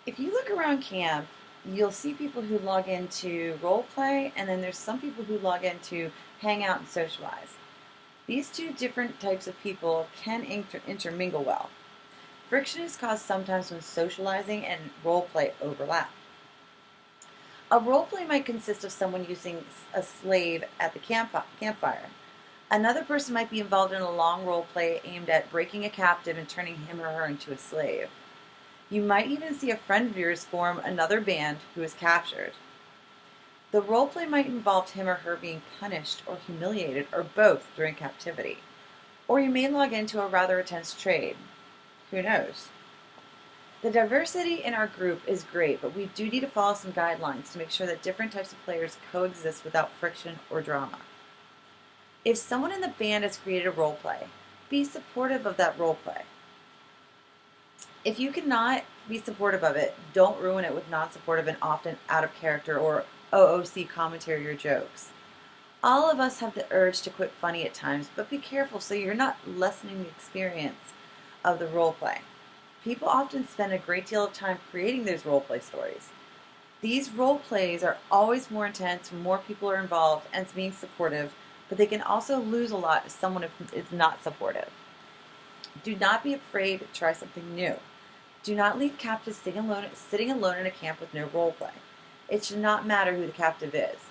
If you look around camp, you'll see people who log into role play, and then there's some people who log in to hang out and socialize. These two different types of people can intermingle well. Friction is caused sometimes when socializing and role play overlap. A role play might consist of someone using a slave at the campfire. Another person might be involved in a long role play aimed at breaking a captive and turning him or her into a slave. You might even see a friend of yours form another band who is captured. The roleplay might involve him or her being punished or humiliated or both during captivity. Or you may log into a rather intense trade. Who knows? The diversity in our group is great, but we do need to follow some guidelines to make sure that different types of players coexist without friction or drama. If someone in the band has created a roleplay, be supportive of that roleplay. If you cannot be supportive of it, don't ruin it with non-supportive and often out of character or OOC commentary or jokes. All of us have the urge to quit funny at times, but be careful so you're not lessening the experience of the roleplay. People often spend a great deal of time creating those roleplay stories. These roleplays are always more intense when more people are involved and it's being supportive, but they can also lose a lot if someone is not supportive. Do not be afraid to try something new. Do not leave captives sitting alone in a camp with no roleplay. It should not matter who the captive is.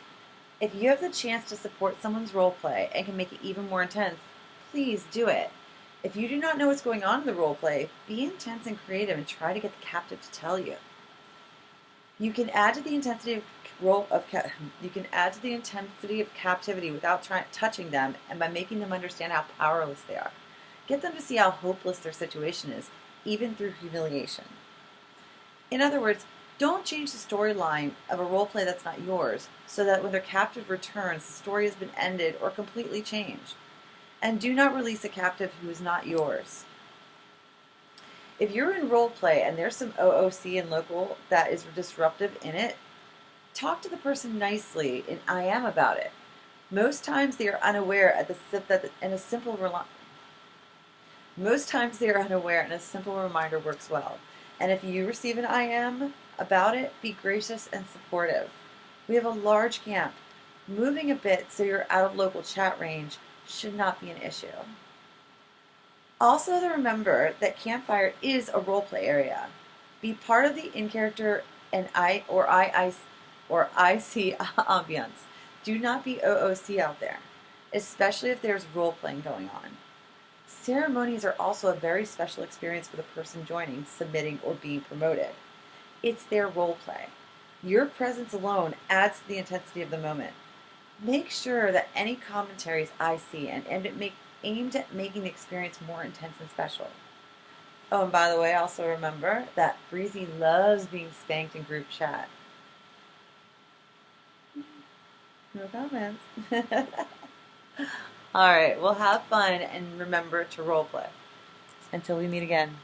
If you have the chance to support someone's roleplay and can make it even more intense, please do it. If you do not know what's going on in the roleplay, be intense and creative and try to get the captive to tell you. You can add to the intensity of captivity without touching them and by making them understand how powerless they are. Get them to see how hopeless their situation is, even through humiliation. In other words, don't change the storyline of a roleplay that's not yours, so that when their captive returns, the story has been ended or completely changed. And do not release a captive who is not yours. If you're in roleplay and there's some OOC and local that is disruptive in it, talk to the person nicely and IM about it. Most times they are unaware and a simple reminder works well. And if you receive an IM about it, be gracious and supportive. We have a large camp. Moving a bit so you're out of local chat range should not be an issue. Also to remember that Campfire is a roleplay area. Be part of the in-character and IC ambiance. Do not be OOC out there, especially if there's role-playing going on. Ceremonies are also a very special experience for the person joining, submitting, or being promoted. It's their roleplay. Your presence alone adds to the intensity of the moment. Make sure that any commentaries I see and aimed at making the experience more intense and special. Oh, and by the way, also remember that Breezy loves being spanked in group chat. No comments. All right, well, have fun and remember to roleplay. Until we meet again.